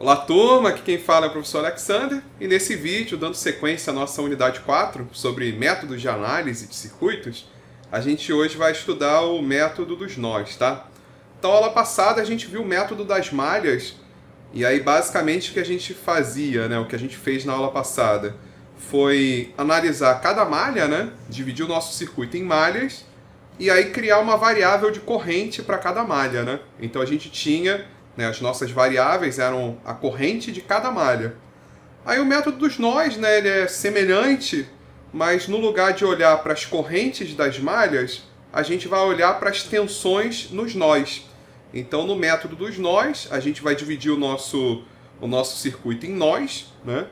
Olá turma, aqui quem fala é o professor Alexander e nesse vídeo, dando sequência à nossa unidade 4 sobre métodos de análise de circuitos, a gente hoje vai estudar o método dos nós, tá? Então, aula passada a gente viu o método das malhas e aí basicamente o que a gente fazia, né, o que a gente fez na aula passada foi analisar cada malha, né, dividir o nosso circuito em malhas e aí criar uma variável de corrente para cada malha, né? Então a gente tinha, né, as nossas variáveis eram a corrente de cada malha. Aí o método dos nós, né, ele é semelhante, mas no lugar de olhar para as correntes das malhas, a gente vai olhar para as tensões nos nós. Então no método dos nós, a gente vai dividir o nosso circuito em nós, né?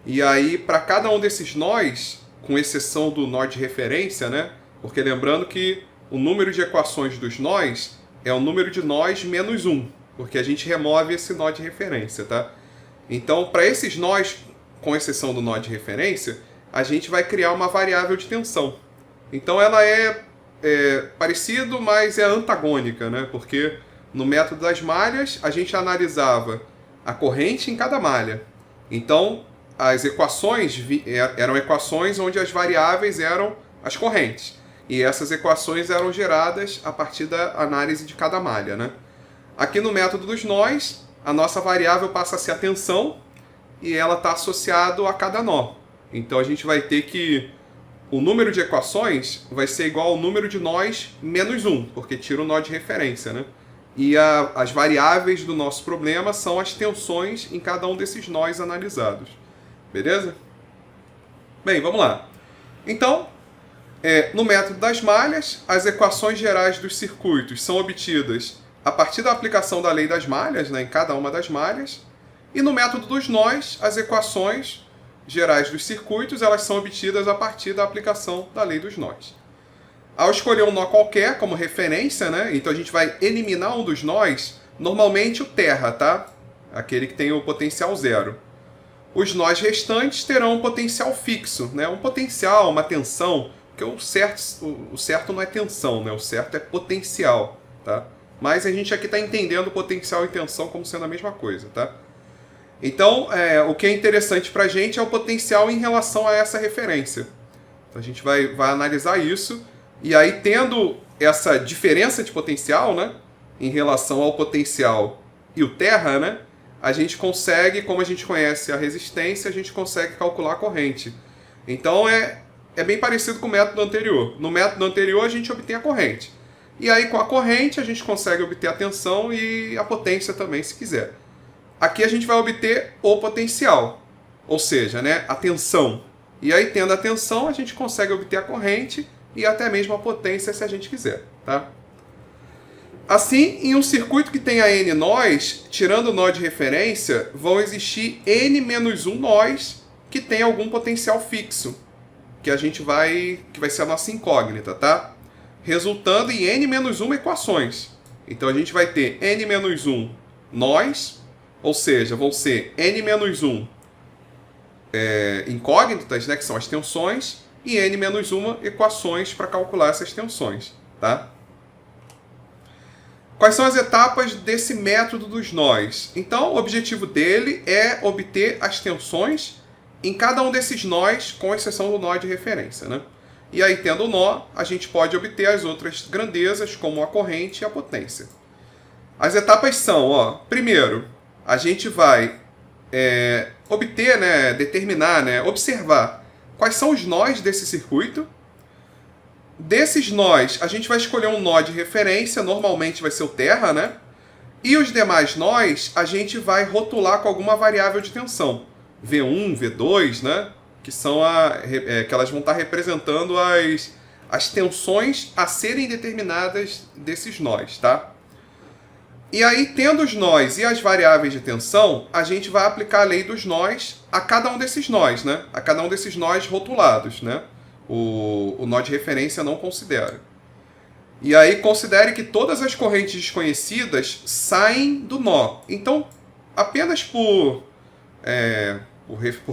E aí para cada um desses nós, com exceção do nó de referência, né? Porque lembrando que o número de equações dos nós é o número de nós menos 1, porque a gente remove esse nó de referência, tá? Então, para esses nós, com exceção do nó de referência, a gente vai criar uma variável de tensão. Então, ela é parecido, mas é antagônica, né? Porque no método das malhas, a gente analisava a corrente em cada malha. Então, as equações eram equações onde as variáveis eram as correntes. E essas equações eram geradas a partir da análise de cada malha, né? Aqui no método dos nós, a nossa variável passa a ser a tensão e ela está associada a cada nó. Então a gente vai ter que o número de equações vai ser igual ao número de nós menos 1, porque tira o nó de referência, né? E as variáveis do nosso problema são as tensões em cada um desses nós analisados. Beleza? Bem, vamos lá. Então, no método das malhas, as equações gerais dos circuitos são obtidas a partir da aplicação da lei das malhas, né, em cada uma das malhas. E no método dos nós, as equações gerais dos circuitos elas são obtidas a partir da aplicação da lei dos nós. Ao escolher um nó qualquer como referência, né, então a gente vai eliminar um dos nós, normalmente o terra, tá? Aquele que tem o potencial zero. Os nós restantes terão um potencial fixo, né, um potencial, uma tensão, porque o certo não é tensão, né? O certo é potencial, tá? Mas a gente aqui está entendendo potencial e tensão como sendo a mesma coisa, tá? Então, o que é interessante para a gente é o potencial em relação a essa referência. Então, a gente vai analisar isso, e aí tendo essa diferença de potencial, né? Em relação ao potencial e o terra, né? A gente consegue, como a gente conhece a resistência, a gente consegue calcular a corrente. Então, é bem parecido com o método anterior. No método anterior, a gente obtém a corrente. E aí, com a corrente, a gente consegue obter a tensão e a potência também, se quiser. Aqui a gente vai obter o potencial, ou seja, né, a tensão. E aí, tendo a tensão, a gente consegue obter a corrente e até mesmo a potência, se a gente quiser. Tá? Assim, em um circuito que tenha N nós, tirando o nó de referência, vão existir N menos 1 nós que tem algum potencial fixo, que vai ser a nossa incógnita, tá? Resultando em N-1 equações. Então a gente vai ter N-1 nós, ou seja, vão ser N-1 incógnitas, né, que são as tensões, e N-1 equações para calcular essas tensões, tá? Quais são as etapas desse método dos nós? Então, o objetivo dele é obter as tensões em cada um desses nós, com exceção do nó de referência, né? E aí, tendo o nó, a gente pode obter as outras grandezas, como a corrente e a potência. As etapas são, primeiro, a gente vai obter, né, determinar, né, observar quais são os nós desse circuito. Desses nós, a gente vai escolher um nó de referência, normalmente vai ser o terra, né? E os demais nós, a gente vai rotular com alguma variável de tensão. V1, V2, né? Que são que elas vão estar representando as tensões a serem determinadas desses nós, tá? E aí, tendo os nós e as variáveis de tensão, a gente vai aplicar a lei dos nós a cada um desses nós, né? A cada um desses nós rotulados, né? O nó de referência não considera. E aí, considere que todas as correntes desconhecidas saem do nó. Então, apenas por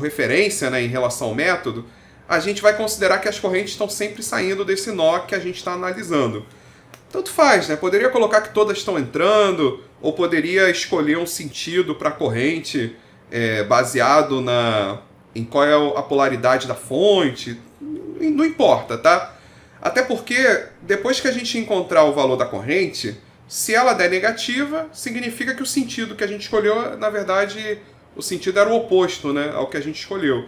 referência, né, em relação ao método, a gente vai considerar que as correntes estão sempre saindo desse nó que a gente está analisando. tanto faz, né? Poderia colocar que todas estão entrando, ou poderia escolher um sentido para a corrente baseado em qual é a polaridade da fonte. Não importa, tá? Até porque, depois que a gente encontrar o valor da corrente, se ela der negativa, significa que o sentido que a gente escolheu, na verdade, o sentido era o oposto, né, ao que a gente escolheu.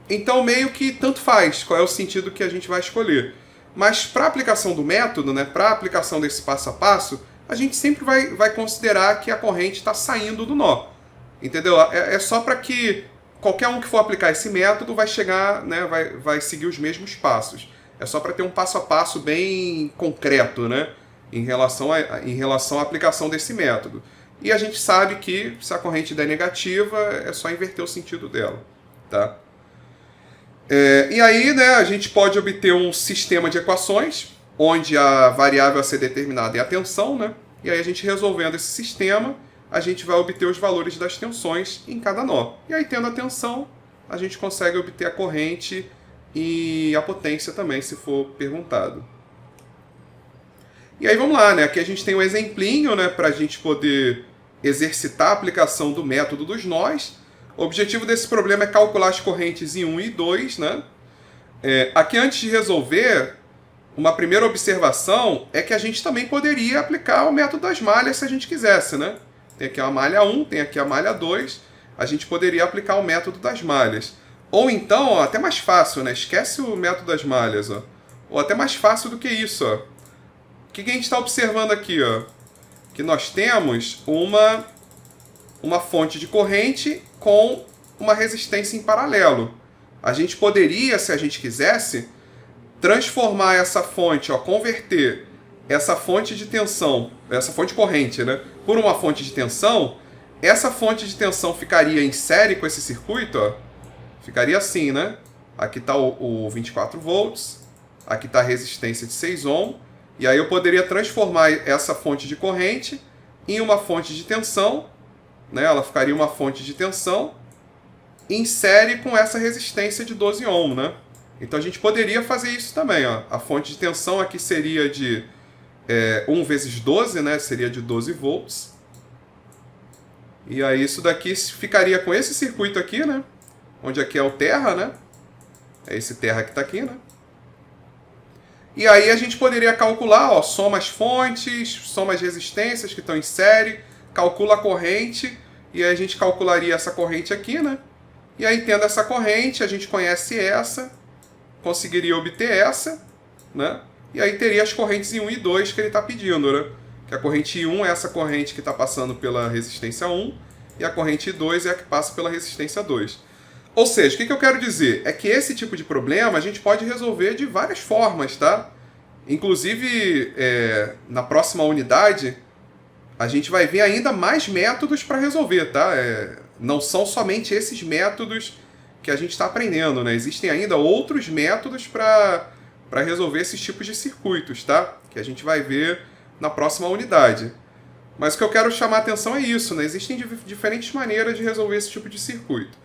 Então, meio que tanto faz qual é o sentido que a gente vai escolher. Mas para a aplicação do método, né, para a aplicação desse passo a passo, a gente sempre vai considerar que a corrente está saindo do nó. Entendeu? É só para que qualquer um que for aplicar esse método vai chegar, né, vai seguir os mesmos passos. É só para ter um passo a passo bem concreto, né, em relação à aplicação desse método. E a gente sabe que se a corrente der negativa, é só inverter o sentido dela. Tá? E aí, né, a gente pode obter um sistema de equações, onde a variável a ser determinada é a tensão, né? E aí a gente resolvendo esse sistema, a gente vai obter os valores das tensões em cada nó. E aí, tendo a tensão, a gente consegue obter a corrente e a potência também, se for perguntado. E aí vamos lá, né? Aqui a gente tem um exemplinho, né, para a gente poder exercitar a aplicação do método dos nós. O objetivo desse problema é calcular as correntes em 1 e 2, né? Aqui, antes de resolver, uma primeira observação é que a gente também poderia aplicar o método das malhas se a gente quisesse, né? Tem aqui a malha 1, tem aqui a malha 2, a gente poderia aplicar o método das malhas. Ou então, ó, até mais fácil, né? Esquece o método das malhas, ó. Ou até mais fácil do que isso, ó. O que a gente está observando aqui, ó? Que nós temos uma fonte de corrente com uma resistência em paralelo. A gente poderia, se a gente quisesse, transformar essa fonte, ó, converter essa fonte de tensão, essa fonte corrente, né, por uma fonte de tensão. Essa fonte de tensão ficaria em série com esse circuito, ó. Ficaria assim, né? Aqui está o 24 volts, aqui está a resistência de 6 ohm, e aí eu poderia transformar essa fonte de corrente em uma fonte de tensão, né? Ela ficaria uma fonte de tensão em série com essa resistência de 12 ohm, né? Então a gente poderia fazer isso também, ó. A fonte de tensão aqui seria de 1 vezes 12, né? Seria de 12 volts. E aí isso daqui ficaria com esse circuito aqui, né? Onde aqui é o terra, né? É esse terra que está aqui, né? E aí a gente poderia calcular, ó, soma as fontes, soma as resistências que estão em série, calcula a corrente, e aí a gente calcularia essa corrente aqui, né? E aí, tendo essa corrente, a gente conhece essa, conseguiria obter essa, né? E aí teria as correntes em 1 e 2 que ele está pedindo, né? Que a corrente 1 é essa corrente que está passando pela resistência 1, e a corrente 2 é a que passa pela resistência 2. Ou seja, o que eu quero dizer? É que esse tipo de problema a gente pode resolver de várias formas, tá? Inclusive, na próxima unidade, a gente vai ver ainda mais métodos para resolver, tá? Não são somente esses métodos que a gente está aprendendo, né? Existem ainda outros métodos para resolver esses tipos de circuitos, tá? Que a gente vai ver na próxima unidade. Mas o que eu quero chamar a atenção é isso, né? Existem diferentes maneiras de resolver esse tipo de circuito.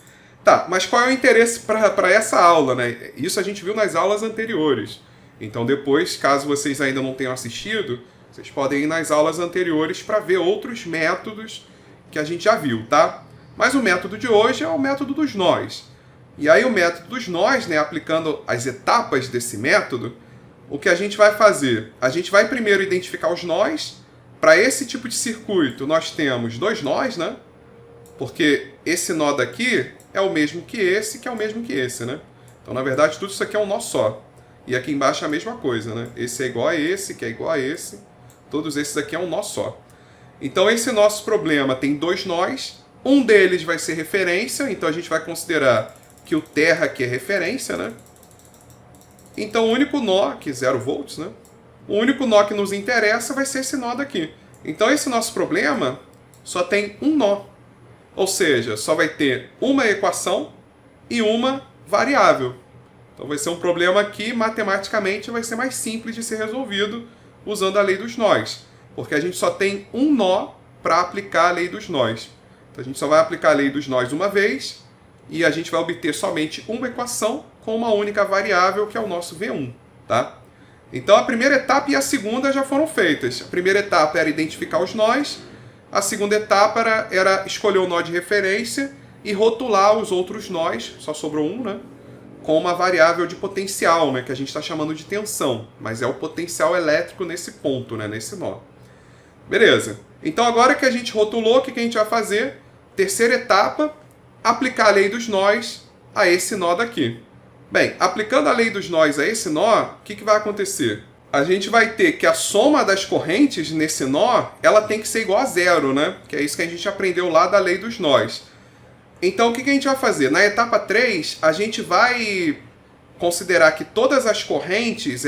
Tá, mas qual é o interesse para essa aula, né? Isso a gente viu nas aulas anteriores. Então depois, caso vocês ainda não tenham assistido, vocês podem ir nas aulas anteriores para ver outros métodos que a gente já viu, tá? Mas o método de hoje é o método dos nós. E aí o método dos nós, né, aplicando as etapas desse método, o que a gente vai fazer? A gente vai primeiro identificar os nós. Para esse tipo de circuito, nós temos 2 nós, né? Porque esse nó daqui é o mesmo que é o mesmo que esse, né? Então, na verdade, tudo isso aqui é um nó só. E aqui embaixo é a mesma coisa, né? Esse é igual a esse, que é igual a esse. Todos esses aqui é um nó só. Então, esse nosso problema tem 2 nós. Um deles vai ser referência, então a gente vai considerar que o terra aqui é referência, né? Então, o único nó, aqui 0 volts, né? O único nó que nos interessa vai ser esse nó daqui. Então, esse nosso problema só tem um nó. Ou seja, só vai ter uma equação e uma variável. Então vai ser um problema que matematicamente vai ser mais simples de ser resolvido usando a lei dos nós. Porque a gente só tem um nó para aplicar a lei dos nós. Então a gente só vai aplicar a lei dos nós uma vez e a gente vai obter somente uma equação com uma única variável, que é o nosso V1. Tá? Então a primeira etapa e a segunda já foram feitas. A primeira etapa era identificar os nós, a segunda etapa era escolher o nó de referência e rotular os outros nós, só sobrou um, né? Com uma variável de potencial, né? Que a gente está chamando de tensão, mas é o potencial elétrico nesse ponto, né? Nesse nó. Beleza. Então agora que a gente rotulou, o que a gente vai fazer? Terceira etapa, aplicar a lei dos nós a esse nó daqui. Bem, aplicando a lei dos nós a esse nó, o que vai acontecer? A gente vai ter que a soma das correntes nesse nó, ela tem que ser igual a zero, né? Que é isso que a gente aprendeu lá da lei dos nós. Então, o que a gente vai fazer? Na etapa 3, a gente vai considerar que todas as correntes,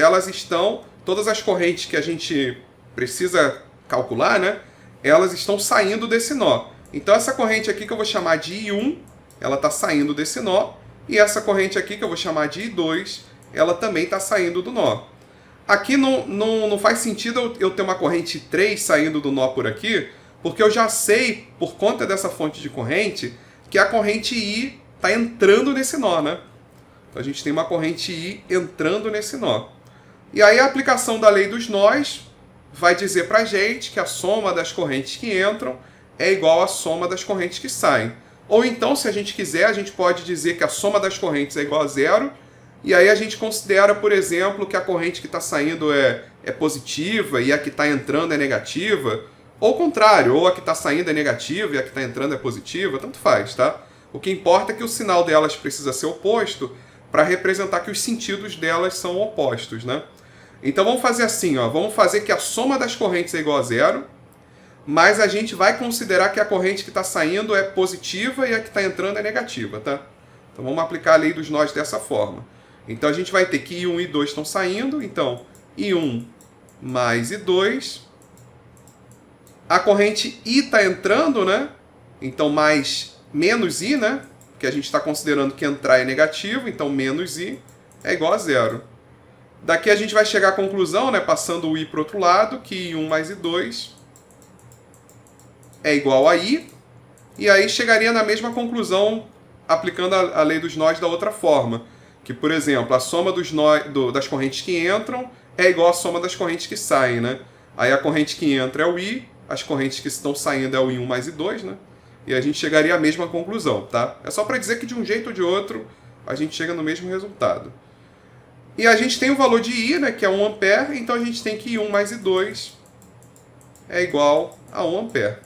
todas as correntes que a gente precisa calcular, né? Elas estão saindo desse nó. Então, essa corrente aqui que eu vou chamar de I1, ela está saindo desse nó. E essa corrente aqui, que eu vou chamar de I2, ela também está saindo do nó. Aqui não faz sentido eu ter uma corrente 3 saindo do nó por aqui, porque eu já sei, por conta dessa fonte de corrente, que a corrente I está entrando nesse nó, né? Então a gente tem uma corrente I entrando nesse nó. E aí a aplicação da lei dos nós vai dizer para a gente que a soma das correntes que entram é igual à soma das correntes que saem. Ou então, se a gente quiser, a gente pode dizer que a soma das correntes é igual a zero, e aí a gente considera, por exemplo, que a corrente que está saindo é positiva e a que está entrando é negativa, ou o contrário, ou a que está saindo é negativa e a que está entrando é positiva, tanto faz, tá? O que importa é que o sinal delas precisa ser oposto para representar que os sentidos delas são opostos, né? Então vamos fazer assim, ó, vamos fazer que a soma das correntes é igual a zero, mas a gente vai considerar que a corrente que está saindo é positiva e a que está entrando é negativa, tá? Então vamos aplicar a lei dos nós dessa forma. Então a gente vai ter que I1 e I2 estão saindo, então I1 mais I2. A corrente I está entrando, né? Então mais menos I, né? Que a gente está considerando que entrar é negativo, então menos I é igual a zero. Daqui a gente vai chegar à conclusão, né? Passando o I para o outro lado, que I1 mais I2 é igual a I, e aí chegaria na mesma conclusão aplicando a lei dos nós da outra forma. Que, por exemplo, a soma das correntes que entram é igual à soma das correntes que saem, né? Aí a corrente que entra é o I, as correntes que estão saindo é o I1 mais I2, né? E a gente chegaria à mesma conclusão, tá? É só para dizer que de um jeito ou de outro a gente chega no mesmo resultado. E a gente tem o valor de I, né, que é 1 ampere, então a gente tem que I1 mais I2 é igual a 1 ampere.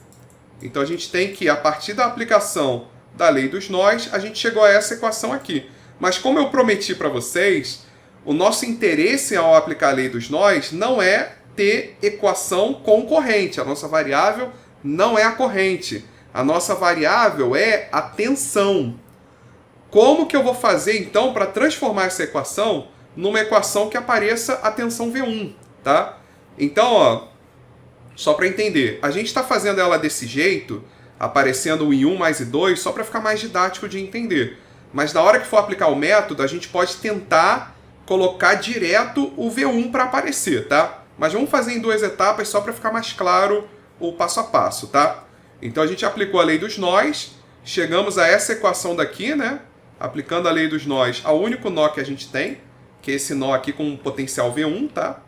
Então a gente tem que, a partir da aplicação da lei dos nós, a gente chegou a essa equação aqui. Mas como eu prometi para vocês, o nosso interesse ao aplicar a lei dos nós não é ter equação com corrente. A nossa variável não é a corrente. A nossa variável é a tensão. Como que eu vou fazer, então, para transformar essa equação numa equação que apareça a tensão V1, tá? Então, ó, só para entender, a gente está fazendo ela desse jeito, aparecendo o I1 mais I2, só para ficar mais didático de entender. Mas na hora que for aplicar o método, a gente pode tentar colocar direto o V1 para aparecer, tá? Mas vamos fazer em duas etapas só para ficar mais claro o passo a passo, tá? Então a gente aplicou a lei dos nós, chegamos a essa equação daqui, né? Aplicando a lei dos nós ao único nó que a gente tem, que é esse nó aqui com potencial V1, tá?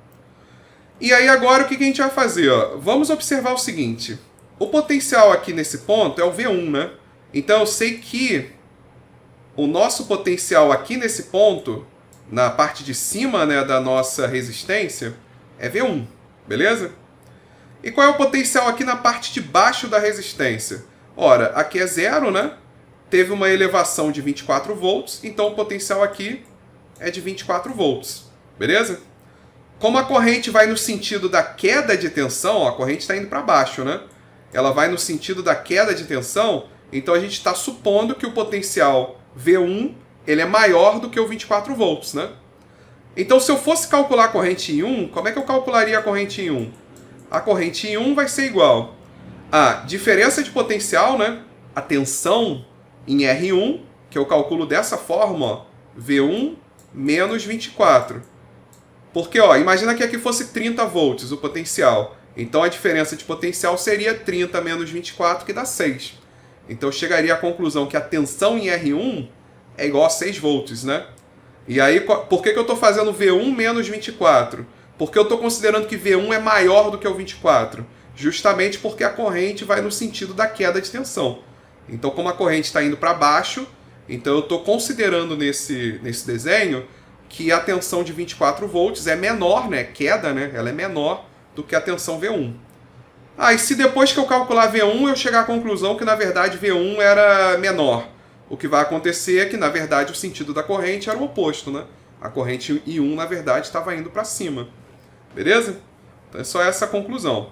E aí agora o que a gente vai fazer? Ó? Vamos observar o seguinte. O potencial aqui nesse ponto é o V1, né? Então eu sei que o nosso potencial aqui nesse ponto, na parte de cima, né, da nossa resistência, é V1, beleza? E qual é o potencial aqui na parte de baixo da resistência? Ora, aqui é zero, né? Teve uma elevação de 24 volts, então o potencial aqui é de 24 volts, beleza? Como a corrente vai no sentido da queda de tensão, ó, a corrente está indo para baixo, né? Ela vai no sentido da queda de tensão, então a gente está supondo que o potencial V1 ele é maior do que o 24 volts, né? Então, se eu fosse calcular a corrente em 1, como é que eu calcularia a corrente em 1? A corrente em 1 vai ser igual a diferença de potencial, né? A tensão em R1, que eu calculo dessa forma, ó, V1 menos 24. Porque, ó, imagina que aqui fosse 30 volts o potencial. Então a diferença de potencial seria 30 menos 24, que dá 6. Então eu chegaria à conclusão que a tensão em R1 é igual a 6 volts, né? E aí, por que eu estou fazendo V1 menos 24? Porque eu estou considerando que V1 é maior do que o 24? Justamente porque a corrente vai no sentido da queda de tensão. Então, como a corrente está indo para baixo, então eu estou considerando nesse desenho que a tensão de 24 volts é menor, né? Queda, né? Ela é menor do que a tensão V1. E se depois que eu calcular V1 eu chegar à conclusão que na verdade V1 era menor, o que vai acontecer é que na verdade o sentido da corrente era o oposto, né? A corrente I1 na verdade estava indo para cima. Beleza? Então é só essa a conclusão.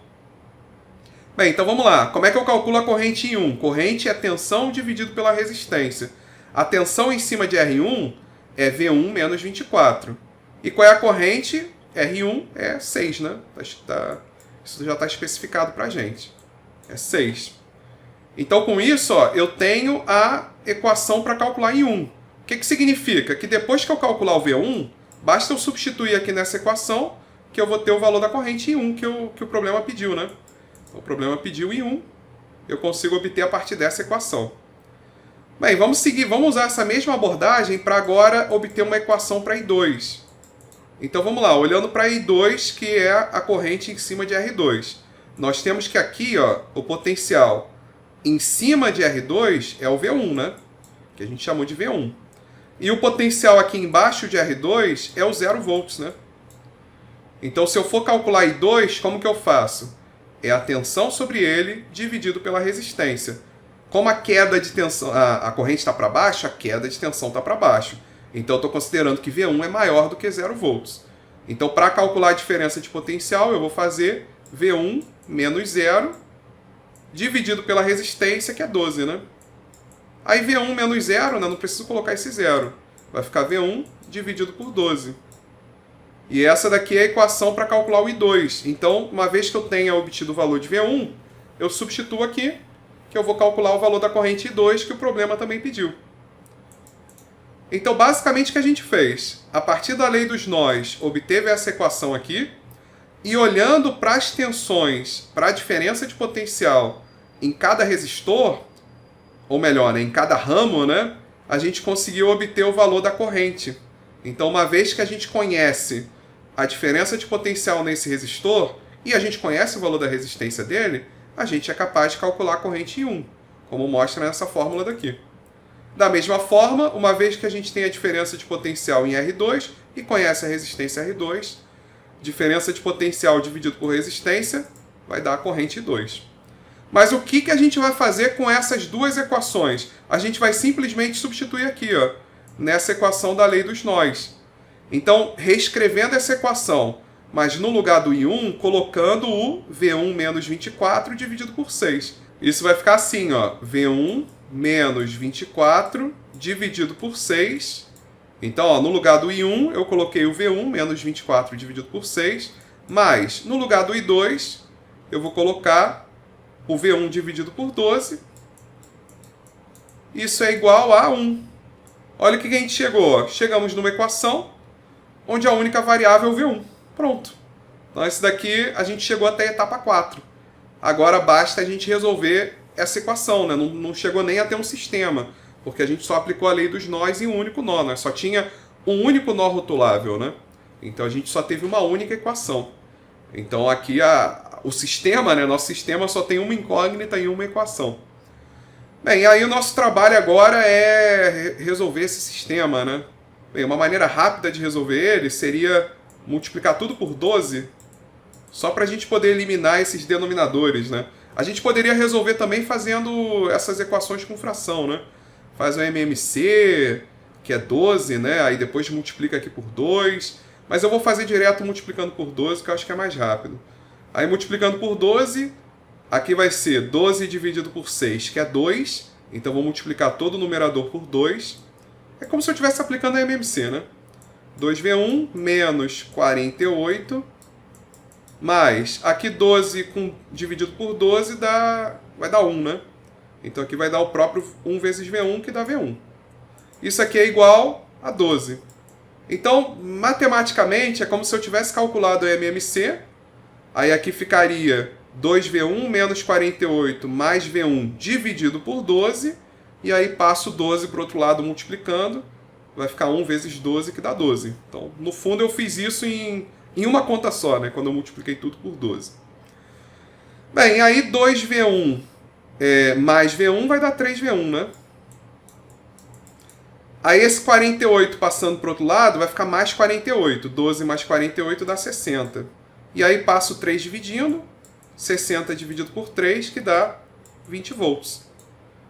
Bem, então vamos lá. Como é que eu calculo a corrente I1? Corrente é tensão dividido pela resistência. A tensão em cima de R1 é V1 menos 24. E qual é a corrente? R1 é 6, né? Isso já está especificado para a gente. É 6. Então, com isso, ó, eu tenho a equação para calcular I1. O que significa? Que depois que eu calcular o V1, basta eu substituir aqui nessa equação que eu vou ter o valor da corrente I1 que o problema pediu, né? O problema pediu I1, eu consigo obter a partir dessa equação. Bem, vamos seguir, vamos usar essa mesma abordagem para agora obter uma equação para I2. Então vamos lá, olhando para I2, que é a corrente em cima de R2. Nós temos que aqui, ó, o potencial em cima de R2 é o V1, né? Que a gente chamou de V1. E o potencial aqui embaixo de R2 é o 0 volts, né? Então se eu for calcular I2, como que eu faço? É a tensão sobre ele dividido pela resistência. Como a queda de tensão, a corrente está para baixo, a queda de tensão está para baixo. Então eu estou considerando que V1 é maior do que 0 volts. Então para calcular a diferença de potencial, eu vou fazer V1 menos 0 dividido pela resistência, que é 12, né? Aí V1 menos 0, né? Não preciso colocar esse 0. Vai ficar V1 dividido por 12. E essa daqui é a equação para calcular o I2. Então, uma vez que eu tenha obtido o valor de V1, eu substituo aqui, que eu vou calcular o valor da corrente I2, que o problema também pediu. Então, basicamente, o que a gente fez? A partir da lei dos nós, obteve essa equação aqui, e olhando para as tensões, para a diferença de potencial em cada resistor, ou melhor, né, em cada ramo, né, a gente conseguiu obter o valor da corrente. Então, uma vez que a gente conhece a diferença de potencial nesse resistor e a gente conhece o valor da resistência dele, a gente é capaz de calcular a corrente I1, como mostra nessa fórmula daqui. Da mesma forma, uma vez que a gente tem a diferença de potencial em R2 e conhece a resistência R2, diferença de potencial dividido por resistência vai dar a corrente I2. Mas o que a gente vai fazer com essas duas equações? A gente vai simplesmente substituir aqui, ó, nessa equação da lei dos nós. Então, reescrevendo essa equação, mas no lugar do I1, colocando o V1 menos 24 dividido por 6. Isso vai ficar assim, ó, V1 menos 24 dividido por 6. Então, ó, no lugar do I1, eu coloquei o V1 menos 24 dividido por 6, mas no lugar do I2, eu vou colocar o V1 dividido por 12. Isso é igual a 1. Olha o que a gente chegou. Chegamos numa equação onde a única variável é o V1. Pronto. Então, esse daqui a gente chegou até a etapa 4. Agora basta a gente resolver essa equação, né? Não chegou nem a ter um sistema, porque a gente só aplicou a lei dos nós em um único nó, né? Só tinha um único nó rotulável, né? Então a gente só teve uma única equação. Então aqui o sistema, né? Nosso sistema só tem uma incógnita e uma equação. Bem, aí o nosso trabalho agora é resolver esse sistema, né? Bem, uma maneira rápida de resolver ele seria multiplicar tudo por 12, só para a gente poder eliminar esses denominadores, né? A gente poderia resolver também fazendo essas equações com fração, né? Faz o MMC, que é 12, né? Aí depois multiplica aqui por 2. Mas eu vou fazer direto multiplicando por 12, que eu acho que é mais rápido. Aí multiplicando por 12, aqui vai ser 12 dividido por 6, que é 2. Então vou multiplicar todo o numerador por 2. É como se eu estivesse aplicando a MMC, né? 2V1 menos 48, mais aqui 12 dividido por 12 vai dar 1, né? Então aqui vai dar o próprio 1 vezes V1, que dá V1. Isso aqui é igual a 12. Então, matematicamente, é como se eu tivesse calculado a MMC. Aí aqui ficaria 2V1 menos 48 mais V1 dividido por 12. E aí passo 12 para o outro lado multiplicando. Vai ficar 1 vezes 12, que dá 12. Então, no fundo, eu fiz isso em em uma conta só, né? Quando eu multipliquei tudo por 12. Bem, aí 2V1 mais V1 vai dar 3V1, né? Aí esse 48 passando para o outro lado vai ficar mais 48. 12 mais 48 dá 60. E aí passo 3 dividindo. 60 dividido por 3, que dá 20 volts.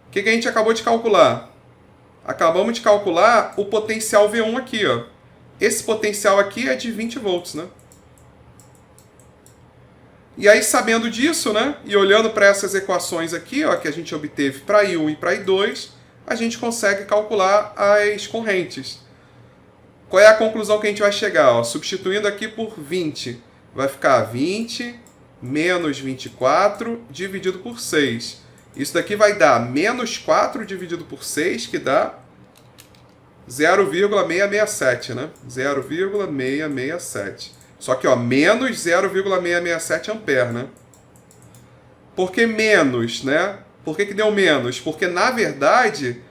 O que a gente acabou de calcular? Acabamos de calcular o potencial V1 aqui, ó. Esse potencial aqui é de 20 volts, né? E aí, sabendo disso, né, e olhando para essas equações aqui, ó, que a gente obteve para I1 e para I2, a gente consegue calcular as correntes. Qual é a conclusão que a gente vai chegar? Ó? Substituindo aqui por 20, vai ficar 20 menos 24 dividido por 6. Isso daqui vai dar menos 4 dividido por 6, que dá 0,667, né? 0,667. Só que, ó, menos 0,667 ampere, né? Por que menos, né? Por que deu menos? Porque, na verdade,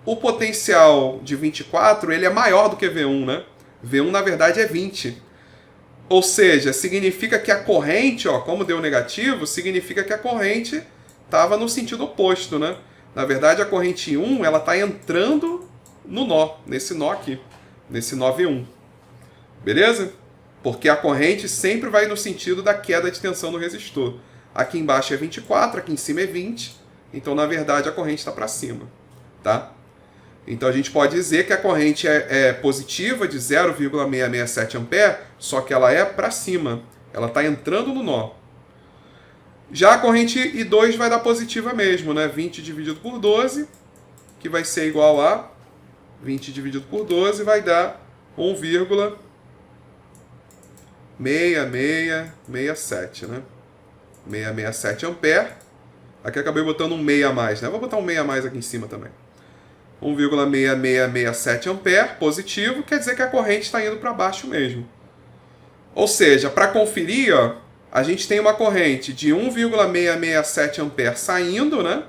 o potencial de 24 ele é maior do que V1, né? V1, na verdade, é 20. Ou seja, significa que a corrente, ó, como deu negativo, significa que a corrente estava no sentido oposto, né? Na verdade, a corrente 1 ela está entrando no nó, nesse nó aqui, nesse nó V1. Beleza? Porque a corrente sempre vai no sentido da queda de tensão do resistor. Aqui embaixo é 24, aqui em cima é 20. Então, na verdade, a corrente está para cima. Tá? Então, a gente pode dizer que a corrente é positiva de 0,667 ampere, só que ela é para cima. Ela está entrando no nó. Já a corrente I2 vai dar positiva mesmo, né? 20 dividido por 12, que vai ser igual a 20 dividido por 12, vai dar 1,6667, né? 667 ampere. Aqui acabei botando um 6 a mais, né? Vou botar um 6 a mais aqui em cima também. 1,6667 ampere, positivo, quer dizer que a corrente está indo para baixo mesmo. Ou seja, para conferir, ó, a gente tem uma corrente de 1,667 ampere saindo, né?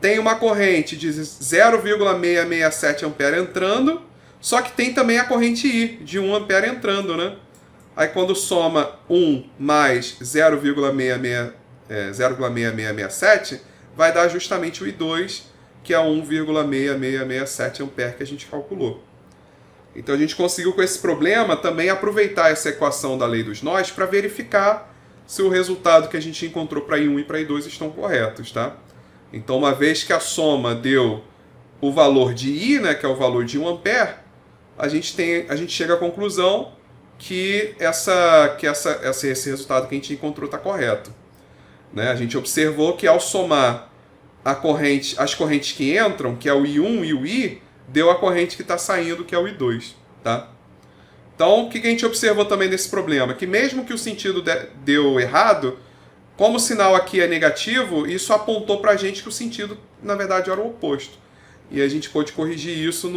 Tem uma corrente de 0,667 ampere entrando, só que tem também a corrente I, de 1 ampere entrando, né? Aí quando soma 1 mais 0,6667, vai dar justamente o I2, que é 1,6667 ampere que a gente calculou. Então a gente conseguiu com esse problema também aproveitar essa equação da lei dos nós para verificar se o resultado que a gente encontrou para I1 e para I2 estão corretos, tá? Então, uma vez que a soma deu o valor de I, né, que é o valor de 1 ampere, a gente chega à conclusão que esse resultado que a gente encontrou está correto. Né? A gente observou que ao somar as correntes que entram, que é o I1 e o I, deu a corrente que está saindo, que é o I2. Tá? Então, o que a gente observou também nesse problema? Que mesmo que o sentido deu errado, como o sinal aqui é negativo, isso apontou para a gente que o sentido, na verdade, era o oposto. E a gente pôde corrigir isso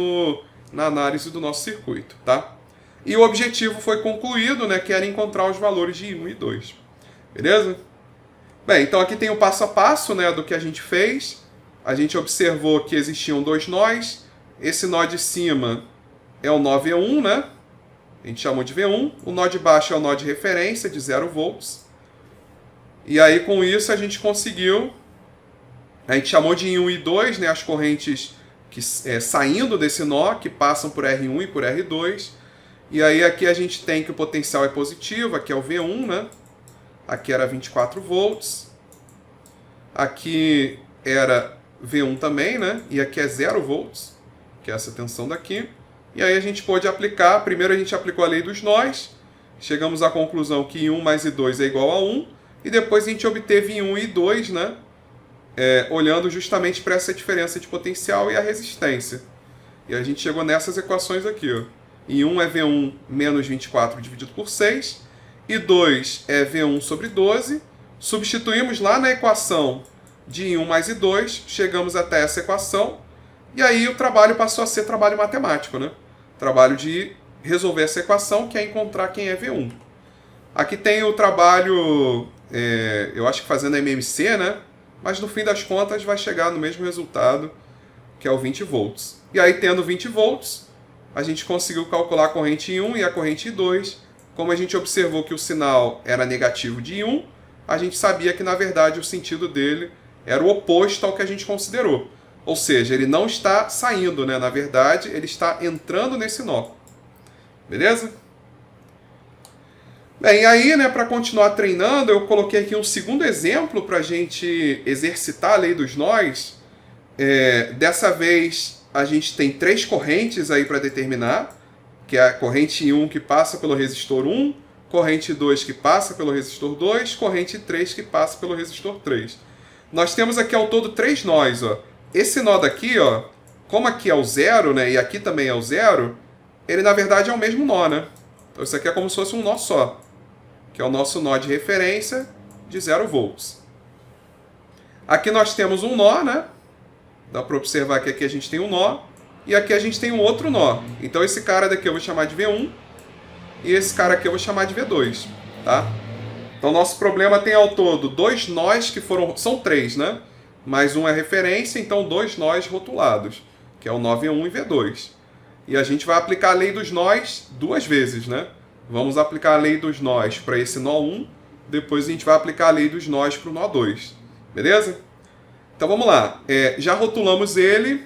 na análise do nosso circuito. Tá? E o objetivo foi concluído, né, que era encontrar os valores de I1 e 2. Beleza? Bem, então aqui tem o passo a passo, né, do que a gente fez. A gente observou que existiam dois nós. Esse nó de cima é o nó V1, né? A gente chamou de V1. O nó de baixo é o nó de referência, de 0 volts. E aí, com isso, a gente conseguiu... A gente chamou de I1 e 2, né, as correntes que, saindo desse nó, que passam por R1 e por R2. E aí, aqui a gente tem que o potencial é positivo, aqui é o V1, né? Aqui era 24 volts. Aqui era V1 também, né? E aqui é 0 volts, que é essa tensão daqui. E aí a gente pôde aplicar, primeiro a gente aplicou a lei dos nós, chegamos à conclusão que I1 mais I2 é igual a 1, e depois a gente obteve I1 e I2, né? Olhando justamente para essa diferença de potencial e a resistência. E a gente chegou nessas equações aqui, ó. I1 é V1 menos 24 dividido por 6, I2 é V1 sobre 12, substituímos lá na equação de I1 mais I2, chegamos até essa equação, e aí o trabalho passou a ser trabalho matemático, né? Trabalho de resolver essa equação, que é encontrar quem é V1. Aqui tem o trabalho, eu acho que fazendo MMC, né? Mas no fim das contas vai chegar no mesmo resultado, que é o 20 volts. E aí, tendo 20 volts, a gente conseguiu calcular a corrente I1 e a corrente I2 como a gente observou que o sinal era negativo de íon, a gente sabia que, na verdade, o sentido dele era o oposto ao que a gente considerou. Ou seja, ele não está saindo, né? Na verdade, ele está entrando nesse nó. Beleza? Bem, aí, né, para continuar treinando, eu coloquei aqui um segundo exemplo para a gente exercitar a lei dos nós. Dessa vez, a gente tem 3 correntes aí para determinar, que é a corrente 1 que passa pelo resistor 1, corrente 2 que passa pelo resistor 2, corrente 3 que passa pelo resistor 3. Nós temos aqui ao todo 3 nós, ó. Esse nó daqui, ó, como aqui é o 0, né, e aqui também é o 0, ele na verdade é o mesmo nó, né? Então isso aqui é como se fosse um nó só, que é o nosso nó de referência de 0 volts. Aqui nós temos um nó, né? Dá para observar que aqui a gente tem um nó, e aqui a gente tem um outro nó. Então esse cara daqui eu vou chamar de V1, e esse cara aqui eu vou chamar de V2, tá? Então nosso problema tem ao todo 2 nós que foram... São 3, né? Mais um é referência, então 2 nós rotulados, que é o nó V1 e V2. E a gente vai aplicar a lei dos nós 2 vezes, né? Vamos aplicar a lei dos nós para esse nó 1, depois a gente vai aplicar a lei dos nós para o nó 2. Beleza? Então vamos lá. Já rotulamos ele,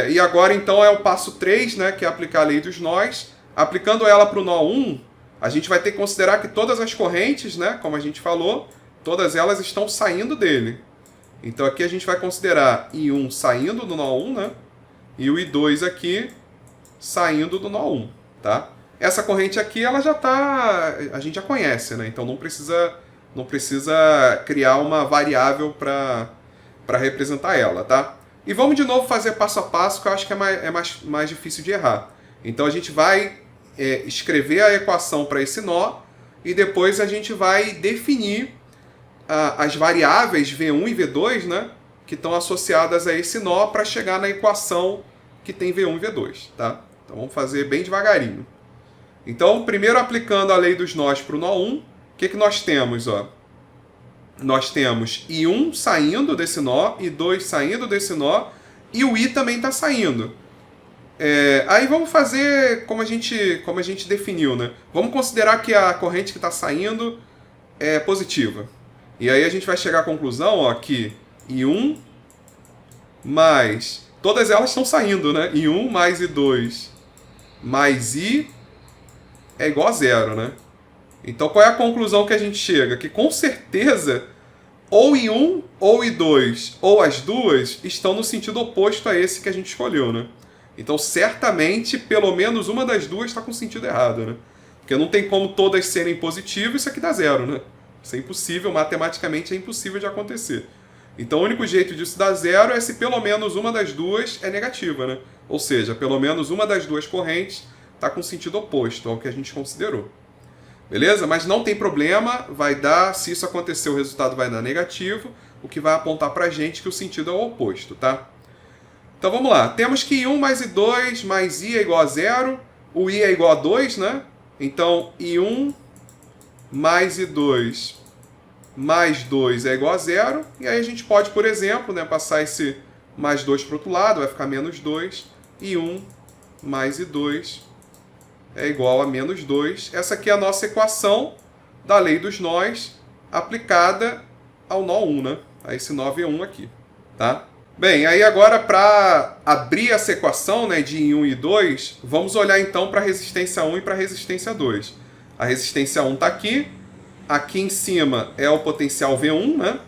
e agora então é o passo 3, né? Que é aplicar a lei dos nós. Aplicando ela para o nó 1, a gente vai ter que considerar que todas as correntes, né? Como a gente falou, todas elas estão saindo dele. Então aqui a gente vai considerar I1 saindo do nó 1, né? E o I2 aqui saindo do nó 1, tá? Essa corrente aqui, ela já tá... A gente já conhece, né? Então não precisa criar uma variável para representar ela, tá? E vamos de novo fazer passo a passo, que eu acho que é mais difícil de errar. Então a gente vai escrever a equação para esse nó e depois a gente vai definir as variáveis V1 e V2, né, que estão associadas a esse nó para chegar na equação que tem V1 e V2. Tá? Então vamos fazer bem devagarinho. Então, primeiro aplicando a lei dos nós para o nó 1, o que nós temos? Ó? Nós temos I1 saindo desse nó, I2 saindo desse nó, e o I também está saindo. Aí vamos fazer como a gente definiu, né? Vamos considerar que a corrente que está saindo é positiva. E aí a gente vai chegar à conclusão, ó, que I1 mais... Todas elas estão saindo, né? I1 mais I2 mais I é igual a 0, né? Então qual é a conclusão que a gente chega? Que com certeza ou I1 ou I2 ou as duas estão no sentido oposto a esse que a gente escolheu, né? Então certamente pelo menos uma das duas está com sentido errado, né? Porque não tem como todas serem positivas, isso aqui dá 0, né? Isso é impossível, matematicamente é impossível de acontecer. Então o único jeito disso dar 0 é se pelo menos uma das duas é negativa, né? Ou seja, pelo menos uma das duas correntes está com sentido oposto ao que a gente considerou. Beleza? Mas não tem problema, vai dar, se isso acontecer, o resultado vai dar negativo, o que vai apontar para a gente que o sentido é o oposto, tá? Então vamos lá, temos que I1 mais I2 mais I é igual a 0, o I é igual a 2, né? Então I1 mais I2 mais 2 é igual a 0, e aí a gente pode, por exemplo, né, passar esse mais 2 para o outro lado, vai ficar menos 2, I1 mais I2 é igual a menos 2. Essa aqui é a nossa equação da lei dos nós aplicada ao nó 1, né? A esse nó V1 aqui, tá? Bem, aí agora para abrir essa equação, né, de I1 e I2, vamos olhar então para a resistência 1 e para a resistência 2. A resistência 1 está aqui, aqui em cima é o potencial V1, né?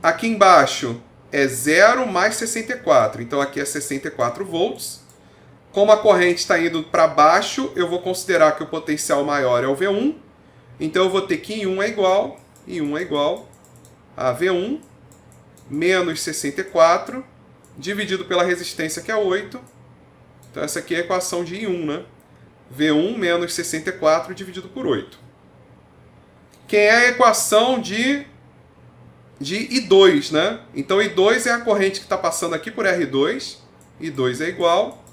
Aqui embaixo é 0 mais 64, então aqui é 64 volts. Como a corrente está indo para baixo, eu vou considerar que o potencial maior é o V1, então eu vou ter que I1 é igual a V1 menos 64 dividido pela resistência, que é 8. Então essa aqui é a equação de I1, né? V1 menos 64 dividido por 8. Que é a equação de I2, né? Então I2 é a corrente que está passando aqui por R2. I2 é igual.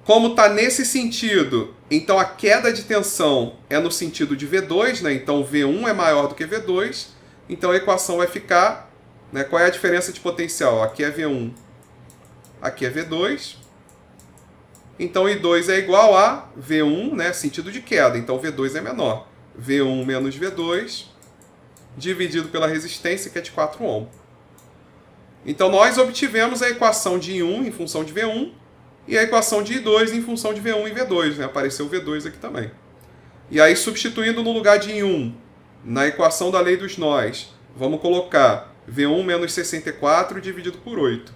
Como está nesse sentido, então a queda de tensão é no sentido de V2, né? Então V1 é maior do que V2. Então a equação vai ficar, né? Qual é a diferença de potencial? Aqui é V1, aqui é V2. Então, I2 é igual a V1, né, sentido de queda. Então, V2 é menor. V1 menos V2, dividido pela resistência, que é de 4 ohm. Então, nós obtivemos a equação de I1 em função de V1 e a equação de I2 em função de V1 e V2. Né? Apareceu o V2 aqui também. E aí, substituindo no lugar de I1, na equação da lei dos nós, vamos colocar V1 menos 64 dividido por 8.